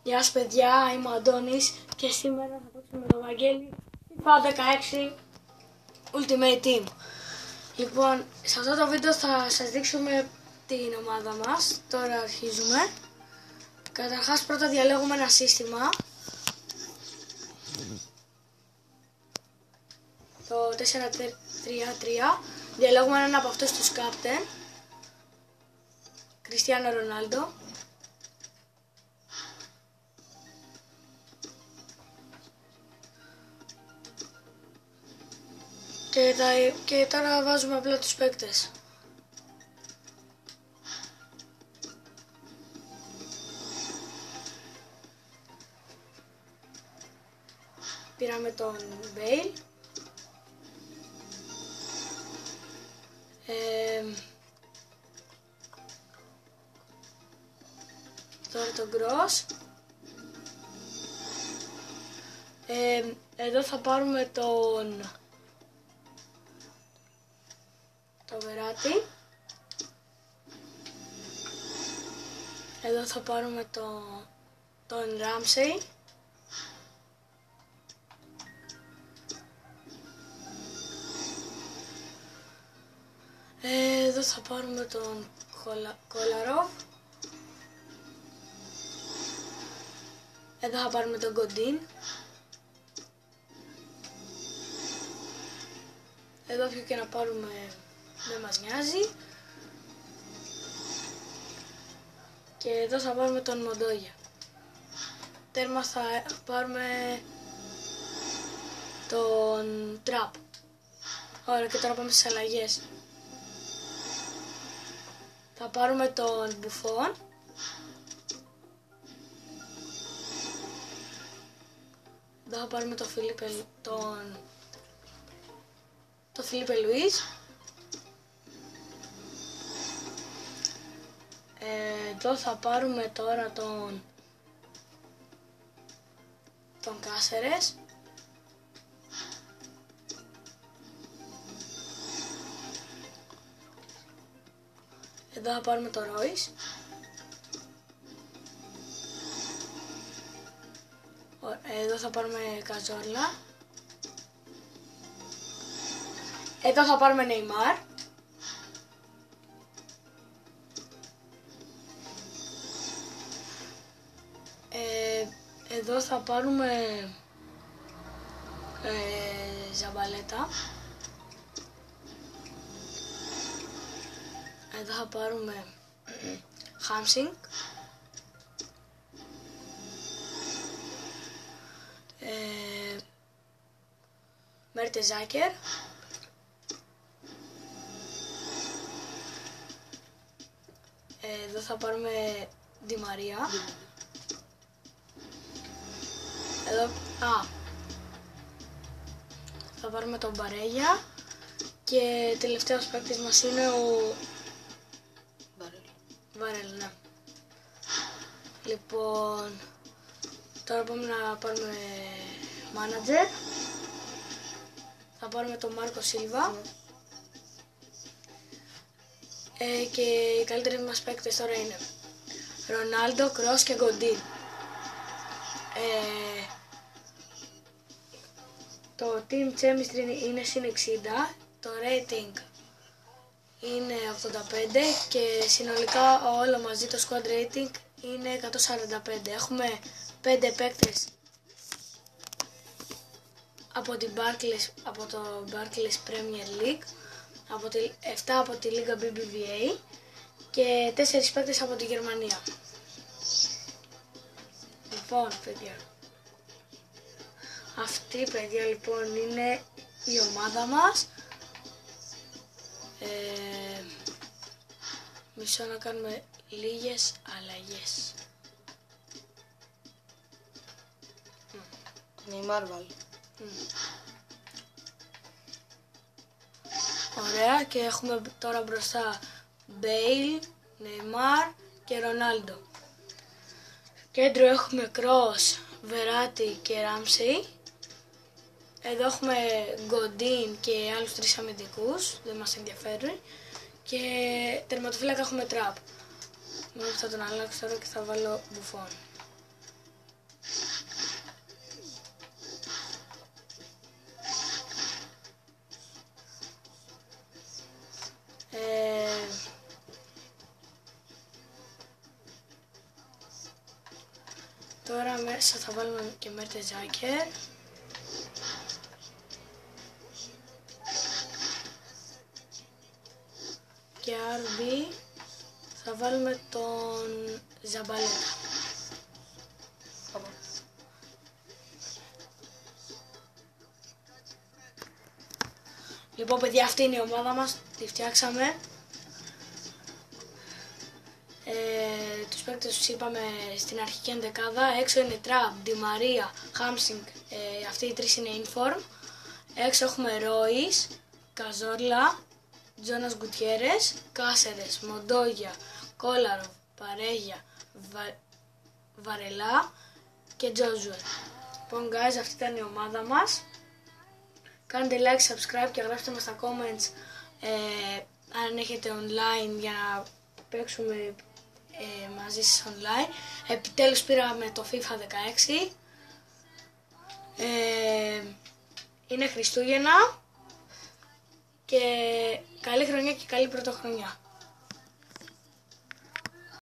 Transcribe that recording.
Γεια σας παιδιά, είμαι ο Αντώνης και σήμερα θα παίξουμε με τον Βαγγέλη FIFA 16 Ultimate Team. Λοιπόν, σε αυτό το βίντεο θα σας δείξουμε την ομάδα μας. Τώρα αρχίζουμε. Καταρχάς πρώτα διαλέγουμε ένα σύστημα. Το 4-3-3. Διαλέγουμε έναν από αυτούς τους captain, Κριστιάνο Ρονάλντο. Και τώρα βάζουμε απλά τους παίκτες. Πήραμε τον Μπέιλ. Τώρα τον Γκρος. Εδώ θα πάρουμε τον Βεράτη. Εδώ θα πάρουμε τον Ράμσεϊ. Εδώ θα πάρουμε τον Κόλαροφ. Εδώ θα πάρουμε τον Γκοντίν. Εδώ ποιο και να πάρουμε δεν μας νοιάζει. Και εδώ θα πάρουμε τον Μοντόγια. Τέρμα θα πάρουμε τον Τραπ. Ωραία, και τώρα πάμε στις αλλαγές. Θα πάρουμε τον Μπουφόν. Εδώ θα πάρουμε τον Φίλιππε Λουίς. Εδώ θα πάρουμε τώρα τον Κάσερες. Εδώ θα πάρουμε τον Ρόις. Εδώ θα πάρουμε Καζόρλα. Εδώ θα πάρουμε Νεϊμάρ. Εδώ θα πάρουμε Ζαμπαλέτα. Εδώ θα πάρουμε Χάμσινγκ. Μέρτεζάκερ. Εδώ θα πάρουμε Ντι Μαρία. Εδώ, θα πάρουμε τον Μπαρέλια. Και τελευταίος παίκτης μας είναι ο Βαρέλ, ναι. Λοιπόν, τώρα πάμε να πάρουμε μάνατζερ. Θα πάρουμε τον Μάρκο Σίλβα. Και οι καλύτεροι μας παίκτες τώρα είναι Ρονάλντο, Κρός και Γκοντίν. Το Team Chemistry είναι συν 60, το Rating είναι 85 και συνολικά όλο μαζί το Squad Rating είναι 145. Έχουμε 5 παίκτες από το Barclays Premier League, 7 από τη Λίγα BBVA και 4 παίκτες από τη Γερμανία. Λοιπόν, παιδιά, αυτή παιδιά λοιπόν είναι η ομάδα μας. Μισό να κάνουμε λίγες αλλαγές. Νεϊμάρ βάλει. Ωραία, και έχουμε τώρα μπροστά Μπέιλ, Νεϊμάρ και Ρονάλντο. Κέντρο έχουμε Κρός, Βεράτη και Ράμσεϊ. Εδώ έχουμε Γκοντίν και άλλους 3 αμυντικούς, δεν μας ενδιαφέρουν. Και τερματοφύλακα έχουμε Τραπ. Μόνο θα τον αλλάξω τώρα και θα βάλω Μπουφόν. Τώρα μέσα θα βάλουμε και Mertesacker. Και RB θα βάλουμε τον Zabaleta. Λοιπόν παιδιά, αυτή είναι η ομάδα μας, τη φτιάξαμε. Τους παίκτες τους είπαμε στην αρχική ενδεκάδα. Έξω είναι Τραμπ, Ντι Μαρία, Χάμσινγκ, αυτοί οι τρεις είναι inform. Έξω έχουμε Ρόις, Καζόρλα, Τζόνας Γκουτιέρες, Κάσερες, Μοντόγια, Κόλαροβ, Παρέγια, Βαρελά και Τζόζουερ. Λοιπόν guys, αυτή ήταν η ομάδα μας. Κάντε like, subscribe και γράψτε μας στα comments αν έχετε online για να παίξουμε μαζί σας online. Επιτέλους πήραμε το FIFA 16. Είναι Χριστούγεννα και καλή χρονιά και καλή πρωτοχρονιά.